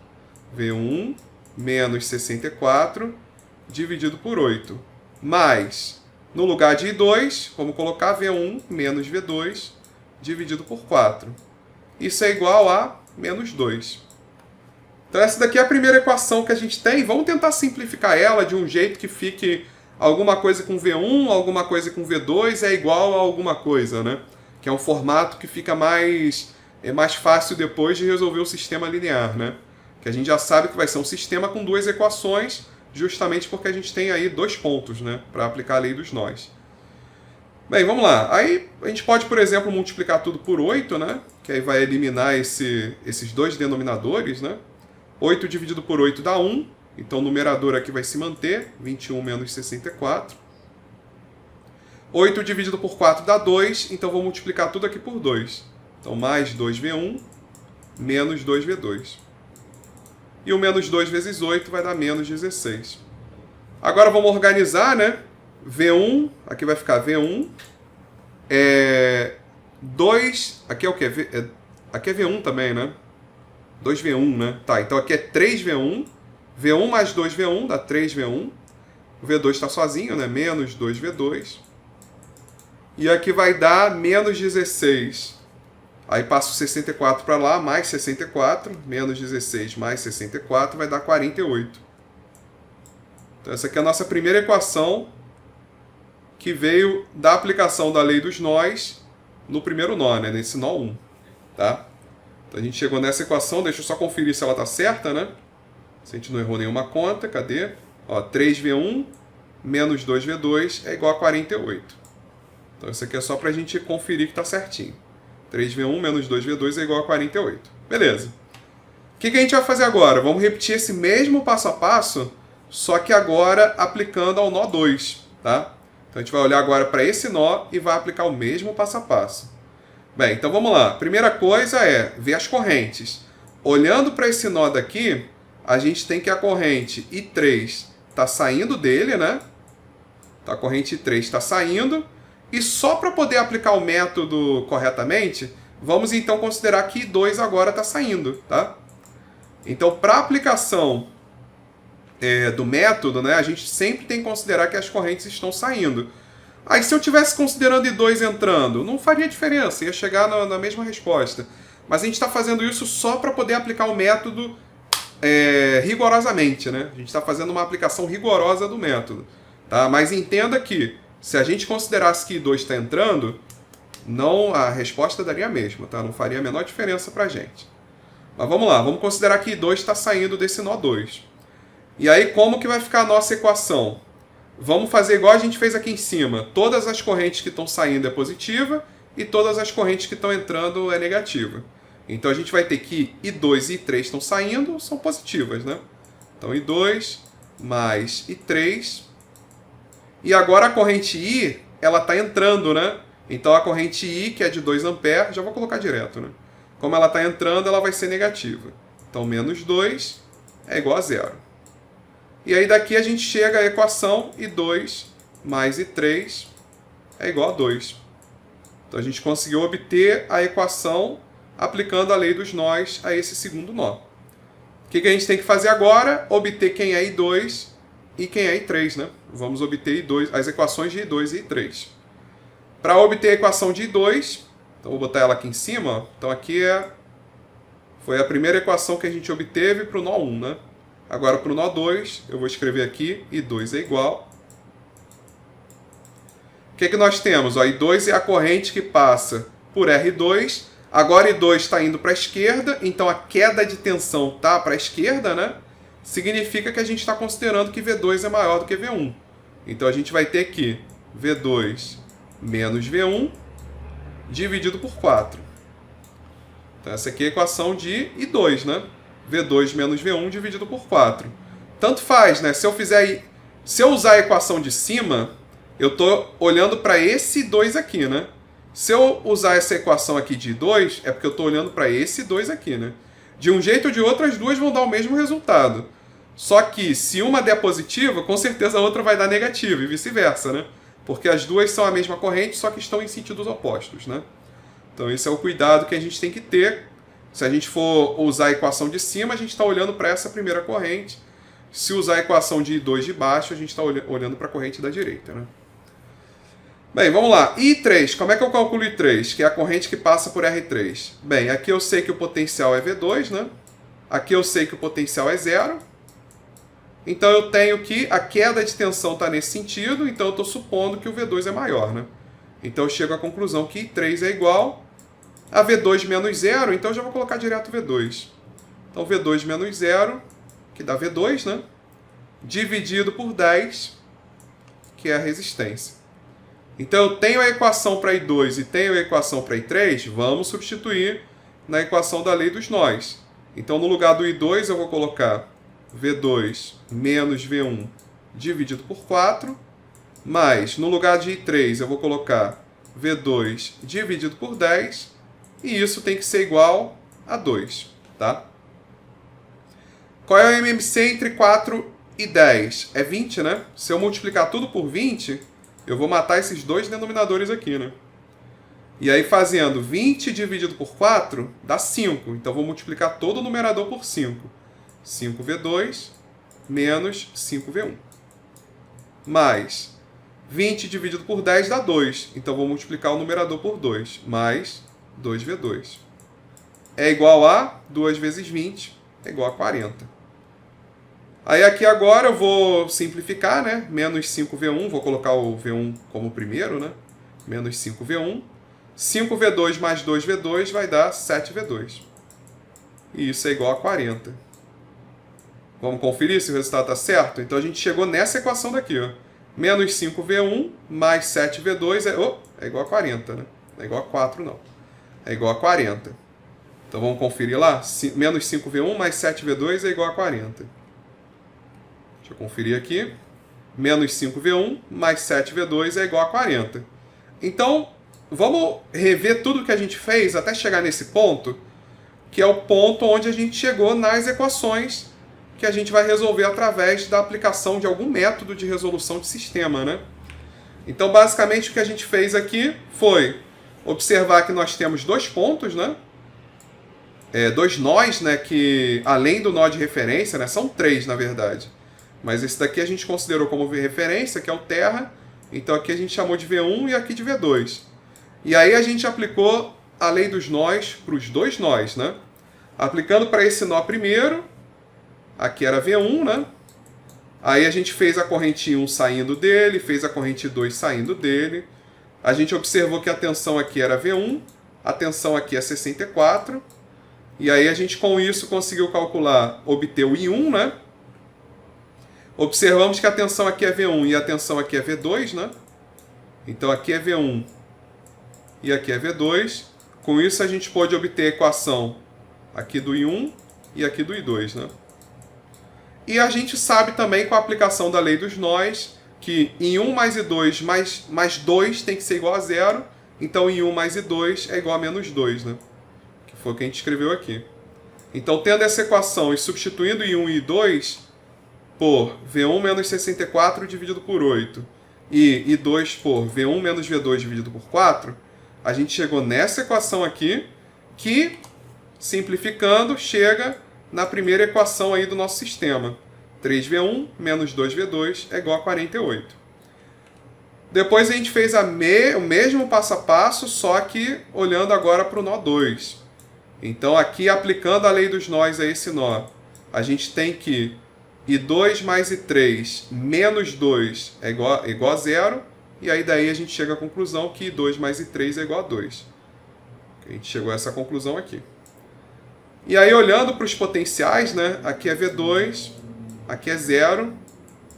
V1 menos 64 dividido por 8. Mais, no lugar de I2, vamos colocar V1 menos V2 dividido por 4. Isso é igual a menos 2. Então essa daqui é a primeira equação que a gente tem. Vamos tentar simplificar ela de um jeito que fique alguma coisa com V1, alguma coisa com V2 é igual a alguma coisa, né? Que é um formato que fica mais fácil depois de resolver o sistema linear, né? Que a gente já sabe que vai ser um sistema com duas equações, justamente porque a gente tem aí 2 pontos, né? Para aplicar a lei dos nós. Bem, vamos lá. Aí a gente pode, por exemplo, multiplicar tudo por 8, né? Que aí vai eliminar esses 2 denominadores, né? 8 dividido por 8 dá 1. Então o numerador aqui vai se manter. 21 menos 64. 8 dividido por 4 dá 2. Então vou multiplicar tudo aqui por 2. Então mais 2V1 menos 2V2. E o menos 2 vezes 8 vai dar menos 16. Agora vamos organizar, né? V1, aqui vai ficar V1. 2, aqui é o quê? Aqui é V1 também, né? 2V1, né? Tá, então aqui é 3V1. V1 mais 2V1 dá 3V1. O V2 está sozinho, né? Menos 2V2. E aqui vai dar menos 16. Aí passo 64 para lá, mais 64. Menos 16 mais 64 vai dar 48. Então essa aqui é a nossa primeira equação que veio da aplicação da lei dos nós no primeiro nó, né? Nesse nó 1. Tá? Então a gente chegou nessa equação, deixa eu só conferir se ela está certa, né? Se a gente não errou nenhuma conta, cadê? Ó, 3V1 menos 2V2 é igual a 48. Então isso aqui é só para a gente conferir que está certinho. 3V1 menos 2V2 é igual a 48. Beleza. O que a gente vai fazer agora? Vamos repetir esse mesmo passo a passo, só que agora aplicando ao nó 2. Tá? Então a gente vai olhar agora para esse nó e vai aplicar o mesmo passo a passo. Bem, então vamos lá. Primeira coisa é ver as correntes. Olhando para esse nó daqui, a gente tem que a corrente I3 está saindo dele, né? Então, a corrente I3 está saindo. E só para poder aplicar o método corretamente, vamos então considerar que I2 agora está saindo, tá? Então, para a aplicação do método, né, a gente sempre tem que considerar que as correntes estão saindo. Aí, se eu estivesse considerando I2 entrando, não faria diferença, ia chegar na mesma resposta. Mas a gente está fazendo isso só para poder aplicar o método rigorosamente, né? A gente está fazendo uma aplicação rigorosa do método. Tá? Mas entenda que, se a gente considerasse que I2 está entrando, não, a resposta daria a mesma, tá? Não faria a menor diferença para a gente. Mas vamos lá, vamos considerar que I2 está saindo desse nó 2. E aí, como que vai ficar a nossa equação? Vamos fazer igual a gente fez aqui em cima. Todas as correntes que estão saindo é positiva e todas as correntes que estão entrando é negativa. Então a gente vai ter que I2 e I3 estão saindo, são positivas, né? Então I2 mais I3. E agora a corrente I, ela está entrando, né? Então a corrente I, que é de 2 A, já vou colocar direto, né? Como ela está entrando, ela vai ser negativa. Então menos 2 é igual a 0. E aí daqui a gente chega à equação I2 mais I3 é igual a 2. Então a gente conseguiu obter a equação aplicando a lei dos nós a esse segundo nó. O que a gente tem que fazer agora? Obter quem é I2 e quem é I3, né? Vamos obter I2, as equações de I2 e I3. Para obter a equação de I2, então vou botar ela aqui em cima. Ó. Então aqui foi a primeira equação que a gente obteve para o nó 1, né? Agora para o nó 2, eu vou escrever aqui, I2 é igual. O que nós temos? Ó, I2 é a corrente que passa por R2. Agora I2 está indo para a esquerda, então a queda de tensão está para a esquerda, né? Significa que a gente está considerando que V2 é maior do que V1. Então a gente vai ter que V2 menos V1 dividido por 4. Então essa aqui é a equação de I2, né? V2 menos V1 dividido por 4. Tanto faz, né? Se eu fizer Se eu usar a equação de cima, eu estou olhando para esse 2 aqui, né? Se eu usar essa equação aqui de 2, é porque eu estou olhando para esse 2 aqui, né? De um jeito ou de outro, as duas vão dar o mesmo resultado. Só que se uma der positiva, com certeza a outra vai dar negativa e vice-versa, né? Porque as duas são a mesma corrente, só que estão em sentidos opostos, né? Então esse é o cuidado que a gente tem que ter. Se a gente for usar a equação de cima, a gente está olhando para essa primeira corrente. Se usar a equação de I2 de baixo, a gente está olhando para a corrente da direita, né? Bem, vamos lá. I3, como é que eu calculo I3? Que é a corrente que passa por R3. Bem, aqui eu sei que o potencial é V2, né? Aqui eu sei que o potencial é zero. Então eu tenho que a queda de tensão está nesse sentido, então eu estou supondo que o V2 é maior, né? Então eu chego à conclusão que I3 é igual a V2 menos zero, então eu já vou colocar direto V2. Então V2 menos zero, que dá V2, né? Dividido por 10, que é a resistência. Então eu tenho a equação para I2 e tenho a equação para I3, vamos substituir na equação da lei dos nós. Então no lugar do I2 eu vou colocar V2 menos V1 dividido por 4, mais no lugar de I3 eu vou colocar V2 dividido por 10, e isso tem que ser igual a 2, tá? Qual é o MMC entre 4 e 10? É 20, né? Se eu multiplicar tudo por 20, eu vou matar esses dois denominadores aqui, né? E aí fazendo 20 dividido por 4 dá 5. Então vou multiplicar todo o numerador por 5. 5V2 menos 5V1. Mais 20 dividido por 10 dá 2. Então vou multiplicar o numerador por 2. Mais 2V2. É igual a 2 vezes 20, é igual a 40. Aí aqui agora eu vou simplificar, né? Menos 5V1, vou colocar o V1 como primeiro, né? Menos 5V1. 5V2 mais 2V2 vai dar 7V2. E isso é igual a 40. Vamos conferir se o resultado está certo? Então a gente chegou nessa equação daqui, ó. Menos 5V1 mais 7V2 é igual a 40, né? Não é igual a 4, não. É igual a 40. Então vamos conferir lá? Menos 5V1 mais 7V2 é igual a 40. Deixa eu conferir aqui. Menos 5V1 mais 7V2 é igual a 40. Então, vamos rever tudo que a gente fez até chegar nesse ponto, que é o ponto onde a gente chegou nas equações que a gente vai resolver através da aplicação de algum método de resolução de sistema, né? Então, basicamente, o que a gente fez aqui foi observar que nós temos dois pontos, né? Dois nós, né? Que, além do nó de referência, né? São três, na verdade. Mas esse daqui a gente considerou como referência, que é o terra. Então aqui a gente chamou de V1 e aqui de V2. E aí a gente aplicou a lei dos nós para os dois nós, né? Aplicando para esse nó primeiro, aqui era V1, né? Aí a gente fez a corrente 1 saindo dele, fez a corrente 2 saindo dele. A gente observou que a tensão aqui era V1, a tensão aqui é 64. E aí a gente com isso conseguiu calcular, obter o I1, né? Observamos que a tensão aqui é V1 e a tensão aqui é V2, né? Então aqui é V1 e aqui é V2. Com isso a gente pôde obter a equação aqui do I1 e aqui do I2, né? E a gente sabe também com a aplicação da lei dos nós que I1 mais I2 mais 2 tem que ser igual a zero. Então I1 mais I2 é igual a menos 2, né? Que foi o que a gente escreveu aqui. Então tendo essa equação e substituindo I1 e I2 por V1 menos 64 dividido por 8 e I2 por V1 menos V2 dividido por 4, a gente chegou nessa equação aqui, que, simplificando, chega na primeira equação aí do nosso sistema. 3V1 menos 2V2 é igual a 48. Depois a gente fez o mesmo passo a passo, só que olhando agora para o nó 2. Então aqui, aplicando a lei dos nós a esse nó, a gente tem que I2 mais I3 menos 2 é igual a zero. E aí daí a gente chega à conclusão que I2 mais I3 é igual a 2. A gente chegou a essa conclusão aqui. E aí olhando para os potenciais, né? Aqui é V2, aqui é zero.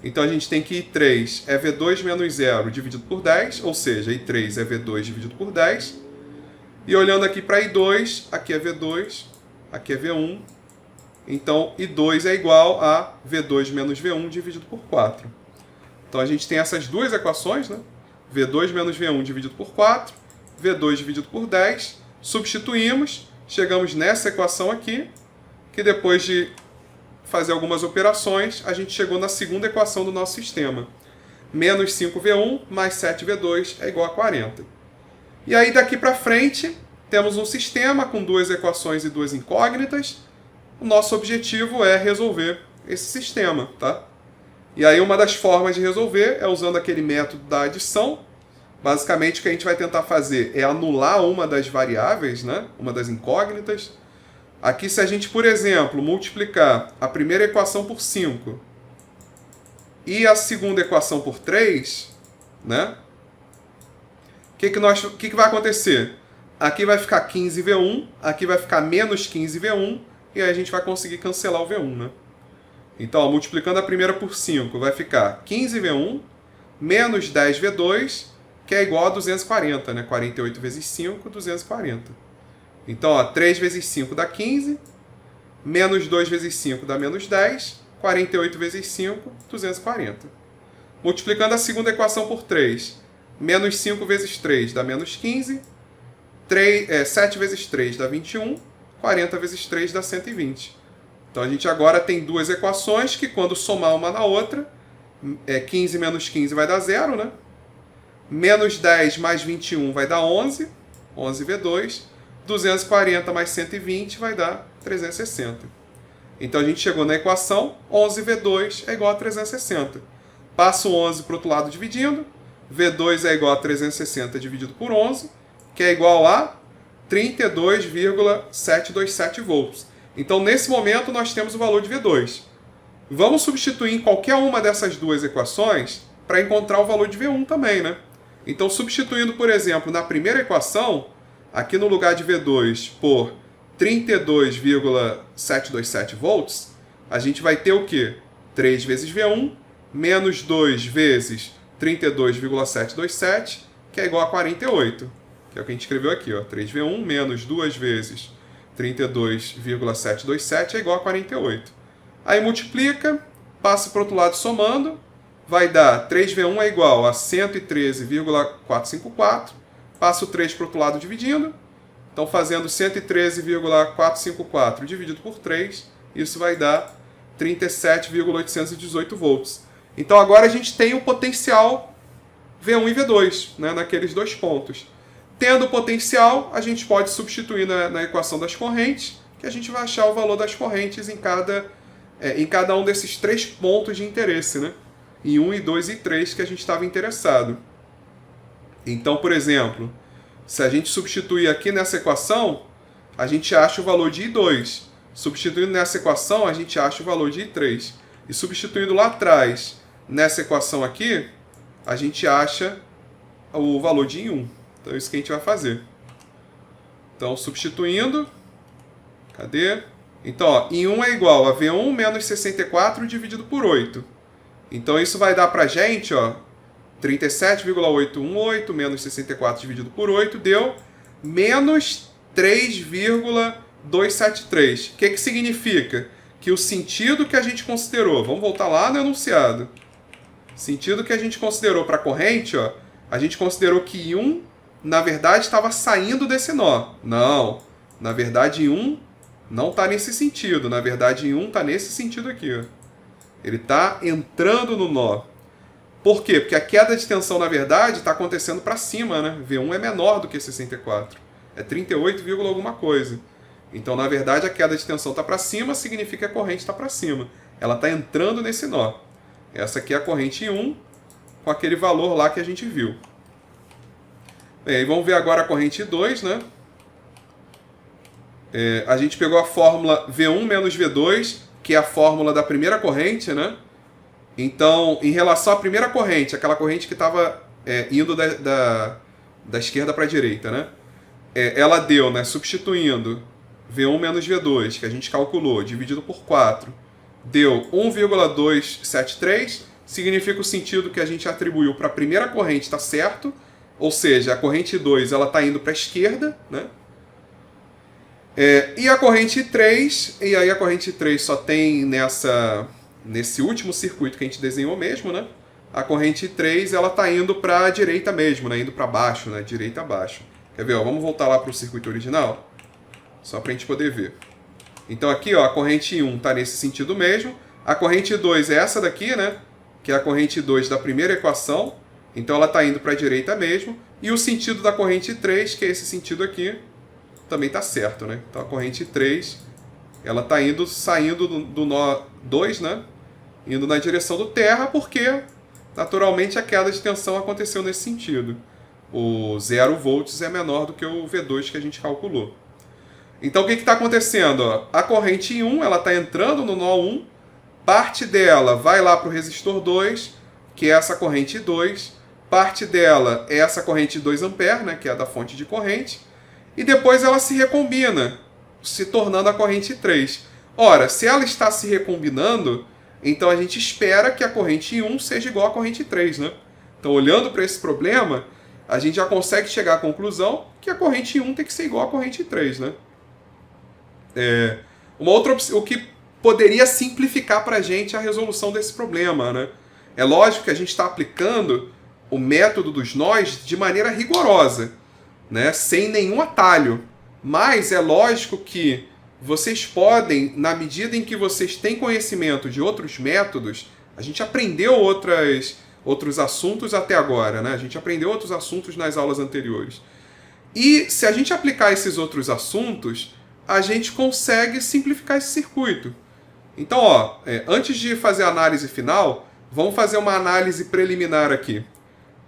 Então a gente tem que I3 é V2 menos 0 dividido por 10. Ou seja, I3 é V2 dividido por 10. E olhando aqui para I2, aqui é V2, aqui é V1. Então, I2 é igual a V2 menos V1 dividido por 4. Então a gente tem essas duas equações, né? V2 menos V1 dividido por 4, V2 dividido por 10, substituímos, chegamos nessa equação aqui, que depois de fazer algumas operações, a gente chegou na segunda equação do nosso sistema. Menos 5V1 mais 7V2 é igual a 40. E aí daqui para frente, temos um sistema com duas equações e duas incógnitas. O nosso objetivo é resolver esse sistema, tá? E aí uma das formas de resolver é usando aquele método da adição. Basicamente o que a gente vai tentar fazer é anular uma das variáveis, né? Uma das incógnitas. Aqui se a gente, por exemplo, multiplicar a primeira equação por 5 e a segunda equação por 3, né? O que vai acontecer? Aqui vai ficar 15V1, aqui vai ficar menos 15V1, e aí a gente vai conseguir cancelar o V1, né? Então, ó, multiplicando a primeira por 5, vai ficar 15V1 menos 10V2, que é igual a 240, né? 48 vezes 5, 240. Então, ó, 3 vezes 5 dá 15, menos 2 vezes 5 dá menos 10, 48 vezes 5, 240. Multiplicando a segunda equação por 3, menos 5 vezes 3 dá menos 15, 7 vezes 3 dá 21, 40 vezes 3 dá 120. Então a gente agora tem duas equações que quando somar uma na outra, 15 menos 15 vai dar 0, né? Menos 10 mais 21 vai dar 11, 11V2, 240 mais 120 vai dar 360. Então a gente chegou na equação 11V2 é igual a 360. Passa o 11 para o outro lado dividindo, V2 é igual a 360 dividido por 11, que é igual a 32,727 volts. Então, nesse momento, nós temos o valor de V2. Vamos substituir em qualquer uma dessas duas equações para encontrar o valor de V1 também, né? Então, substituindo, por exemplo, na primeira equação, aqui no lugar de V2 por 32,727 volts, a gente vai ter o quê? 3 vezes V1 menos 2 vezes 32,727, que é igual a 48. Que é o que a gente escreveu aqui, ó. 3V1 menos 2 vezes 32,727 é igual a 48. Aí multiplica, passa para o outro lado somando, vai dar 3V1 é igual a 113,454, passa o 3 para o outro lado dividindo, então fazendo 113,454 dividido por 3, isso vai dar 37,818 volts. Então agora a gente tem o potencial V1 e V2, né, naqueles dois pontos. Tendo o potencial, a gente pode substituir na equação das correntes, que a gente vai achar o valor das correntes em cada um desses três pontos de interesse, né? Em 1, e 2 e 3 que a gente estava interessado. Então, por exemplo, se a gente substituir aqui nessa equação, a gente acha o valor de I2. Substituindo nessa equação, a gente acha o valor de I3. E substituindo lá atrás, nessa equação aqui, a gente acha o valor de I1. Então, é isso que a gente vai fazer. Então, substituindo. Cadê? Então, ó, I1 é igual a V1 menos 64 dividido por 8. Então, isso vai dar pra gente, ó, 37,818 menos 64 dividido por 8 deu menos 3,273. O que significa? Que o sentido que a gente considerou, vamos voltar lá no enunciado. Sentido que a gente considerou para a corrente, ó, a gente considerou que I1 na verdade estava saindo desse nó. Não, na verdade I1 não está nesse sentido. Na verdade I1 está nesse sentido aqui. Ó. Ele está entrando no nó. Por quê? Porque a queda de tensão, na verdade, está acontecendo para cima, né? V1 é menor do que 64. É 38, alguma coisa. Então, na verdade, a queda de tensão está para cima, significa que a corrente está para cima. Ela está entrando nesse nó. Essa aqui é a corrente I1, com aquele valor lá que a gente viu. Bem, vamos ver agora a corrente I2, né? A gente pegou a fórmula V1 menos V2, que é a fórmula da primeira corrente, né? Então, em relação à primeira corrente, aquela corrente que estava indo da esquerda para a direita, né? Ela deu, né, substituindo V1 menos V2, que a gente calculou, dividido por 4, deu 1,273, significa o sentido que a gente atribuiu para a primeira corrente está certo, ou seja, a corrente 2 está indo para a esquerda, né? E a corrente 3, e aí a corrente 3 só tem nesse último circuito que a gente desenhou mesmo, né? a corrente 3 ela está indo para a direita mesmo, né? Indo para baixo, né? Direita abaixo. Quer ver? Ó, vamos voltar lá para o circuito original, só para a gente poder ver. Então aqui, ó, a corrente 1 está nesse sentido mesmo. A corrente 2 é essa daqui, né? Que é a corrente 2 da primeira equação. Então ela está indo para a direita mesmo. E o sentido da corrente 3, que é esse sentido aqui, também está certo, né? Então a corrente 3, ela está saindo do nó 2, né? Indo na direção do terra, porque naturalmente a queda de tensão aconteceu nesse sentido. O 0 volts é menor do que o V2 que a gente calculou. Então o que está acontecendo? Ó? A corrente 1 ela está entrando no nó 1, parte dela vai lá para o resistor 2, que é essa corrente 2, parte dela é essa corrente 2 A, né, que é a da fonte de corrente, e depois ela se recombina, se tornando a corrente 3. Ora, se ela está se recombinando, então a gente espera que a corrente 1 seja igual à corrente 3, né? Então, olhando para esse problema, a gente já consegue chegar à conclusão que a corrente 1 tem que ser igual à corrente 3, né? Uma outra opção, o que poderia simplificar para a gente a resolução desse problema, né? É lógico que a gente está aplicando o método dos nós de maneira rigorosa, né? Sem nenhum atalho. Mas é lógico que vocês podem, na medida em que vocês têm conhecimento de outros métodos, a gente aprendeu outros assuntos até agora, né? A gente aprendeu outros assuntos nas aulas anteriores. E se a gente aplicar esses outros assuntos, a gente consegue simplificar esse circuito. Então, ó, antes de fazer a análise final, vamos fazer uma análise preliminar aqui.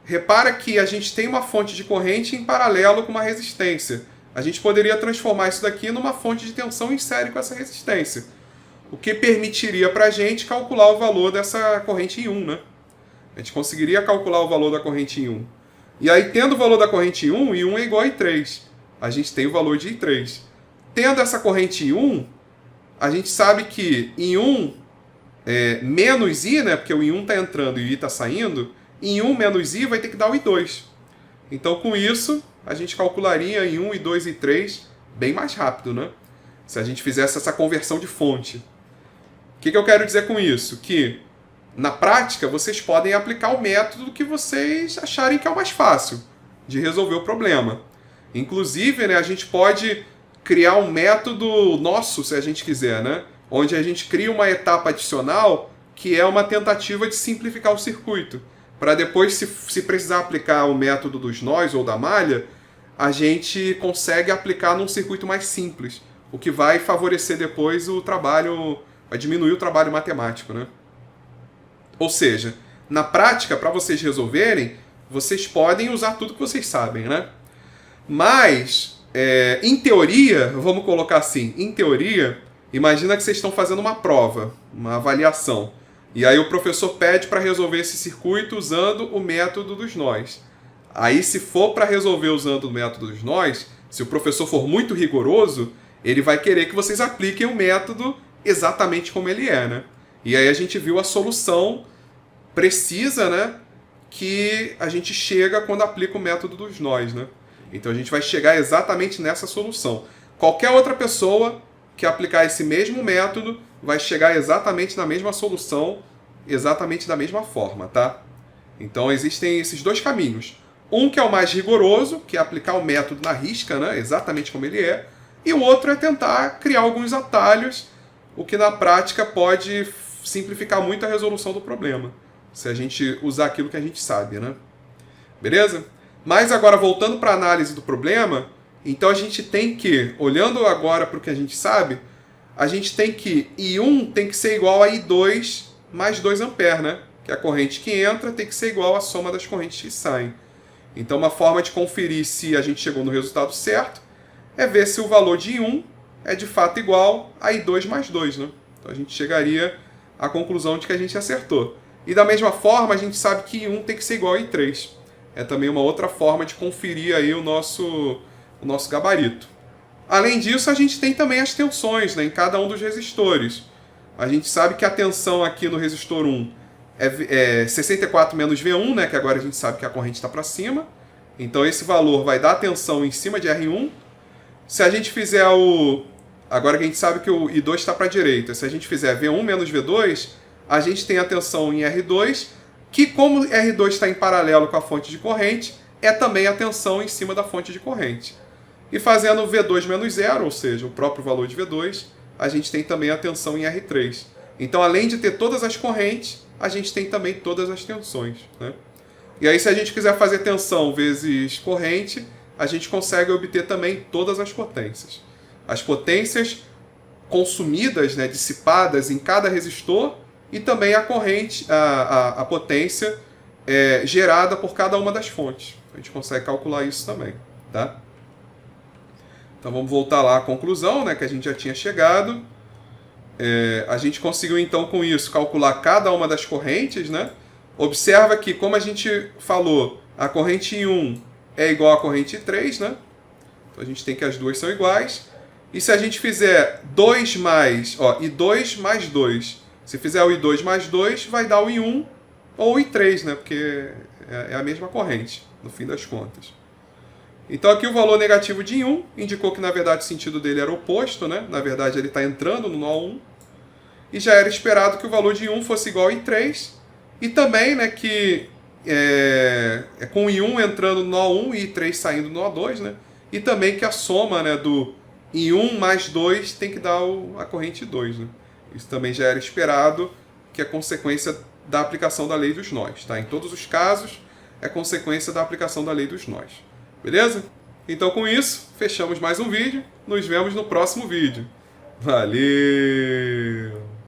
Repara que a gente tem uma fonte de corrente em paralelo com uma resistência. A gente poderia transformar isso daqui numa fonte de tensão em série com essa resistência, o que permitiria para a gente calcular o valor dessa corrente em 1, né? A gente conseguiria calcular o valor da corrente em 1. E aí, tendo o valor da corrente em 1, I1 é igual a I3. A gente tem o valor de I3. Tendo essa corrente em 1, a gente sabe que em 1 menos I, né? Porque o I1 está entrando e o I está saindo, em 1 menos I vai ter que dar o I2. Então, com isso, a gente calcularia em 1, I2 e I3 bem mais rápido, né? Se a gente fizesse essa conversão de fonte. O que eu quero dizer com isso? Que, na prática, vocês podem aplicar o método que vocês acharem que é o mais fácil de resolver o problema. Inclusive, né, a gente pode criar um método nosso, se a gente quiser, né? Onde a gente cria uma etapa adicional que é uma tentativa de simplificar o circuito. Para depois, se precisar aplicar o método dos nós ou da malha, a gente consegue aplicar num circuito mais simples, o que vai favorecer depois o trabalho, vai diminuir o trabalho matemático, né? Ou seja, na prática, para vocês resolverem, vocês podem usar tudo que vocês sabem, né? Mas, em teoria, vamos colocar assim, em teoria, imagina que vocês estão fazendo uma prova, uma avaliação. E aí o professor pede para resolver esse circuito usando o método dos nós. Aí, se for para resolver usando o método dos nós, se o professor for muito rigoroso, ele vai querer que vocês apliquem o método exatamente como ele é, né? E aí a gente viu a solução precisa, né, que a gente chega quando aplica o método dos nós, né? Então a gente vai chegar exatamente nessa solução. Qualquer outra pessoa que aplicar esse mesmo método vai chegar exatamente na mesma solução, exatamente da mesma forma, tá? Então existem esses dois caminhos. Um que é o mais rigoroso, que é aplicar o método na risca, né, exatamente como ele é, e o outro é tentar criar alguns atalhos, o que na prática pode simplificar muito a resolução do problema, se a gente usar aquilo que a gente sabe, né? Beleza? Mas agora, voltando para a análise do problema, então a gente tem que, olhando agora para o que a gente sabe, a gente tem que I1 tem que ser igual a I2 mais 2 A, né? Que a corrente que entra tem que ser igual à soma das correntes que saem. Então, uma forma de conferir se a gente chegou no resultado certo é ver se o valor de I1 é de fato igual a I2 mais 2, né? Então, a gente chegaria à conclusão de que a gente acertou. E da mesma forma, a gente sabe que I1 tem que ser igual a I3. É também uma outra forma de conferir aí o nosso gabarito. Além disso, a gente tem também as tensões, né, em cada um dos resistores. A gente sabe que a tensão aqui no resistor 1 é 64 menos V1, né, que agora a gente sabe que a corrente está para cima. Então esse valor vai dar a tensão em cima de R1. Se a gente fizer agora que a gente sabe que o I2 está para a direita, se a gente fizer V1 menos V2, a gente tem a tensão em R2 que como R2 está em paralelo com a fonte de corrente, é também a tensão em cima da fonte de corrente. E fazendo V2 menos zero, ou seja, o próprio valor de V2, a gente tem também a tensão em R3. Então, além de ter todas as correntes, a gente tem também todas as tensões, né? E aí, se a gente quiser fazer tensão vezes corrente, a gente consegue obter também todas as potências. As potências consumidas, né, dissipadas em cada resistor, e também a corrente, a potência gerada por cada uma das fontes. A gente consegue calcular isso também, tá? Então vamos voltar lá à conclusão, né, que a gente já tinha chegado. A gente conseguiu então com isso calcular cada uma das correntes, né? Observa que, como a gente falou, a corrente em 1 é igual à corrente em 3, né? Então a gente tem que as duas são iguais. E se a gente fizer 2 mais, I2 mais 2, se fizer o I2 mais 2, vai dar o I1 ou o I3, né? Porque é a mesma corrente, no fim das contas. Então aqui o valor negativo de I1 indicou que, na verdade, o sentido dele era oposto, né? Na verdade, ele está entrando no nó 1. E já era esperado que o valor de I1 fosse igual a I3. E também, né, que com I1 entrando no nó 1 e I3 saindo no nó 2, né? E também que a soma, né, do I1 mais 2 tem que dar a corrente 2, né? Isso também já era esperado, que é consequência da aplicação da lei dos nós, tá? Em todos os casos, é consequência da aplicação da lei dos nós. Beleza? Então, com isso, fechamos mais um vídeo. Nos vemos no próximo vídeo. Valeu!